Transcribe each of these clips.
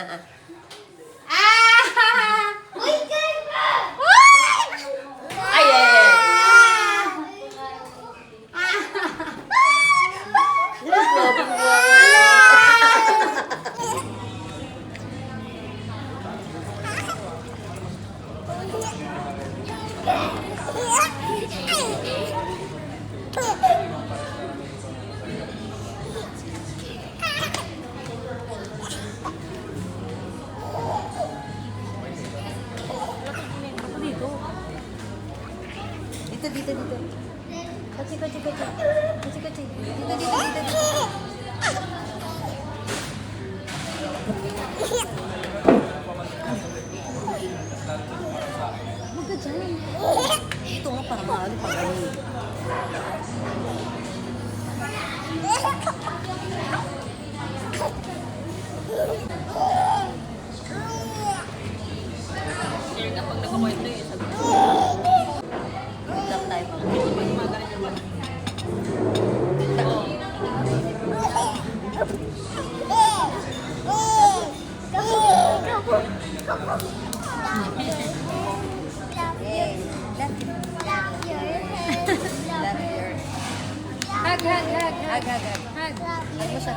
Dito. Kachi. Dito. Huwag ka dyan. Ito nga para maaari pa gani. Share ka pag nakakwento eh.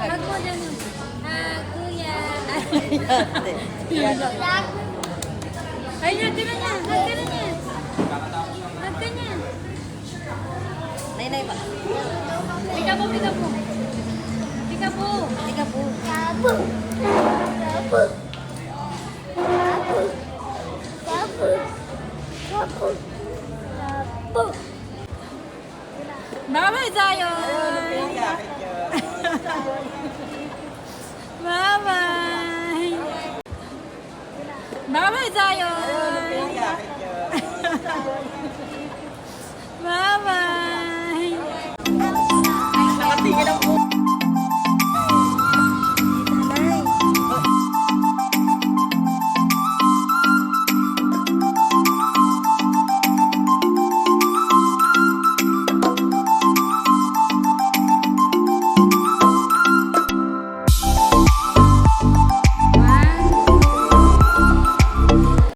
Hug mo dyan. Kuya. Ay, hug ka na niya. Hug ka niya. Nay ba? Pika po. Bye-bye, Zion! Bye-bye! Bye-bye, Zion! Bye-bye!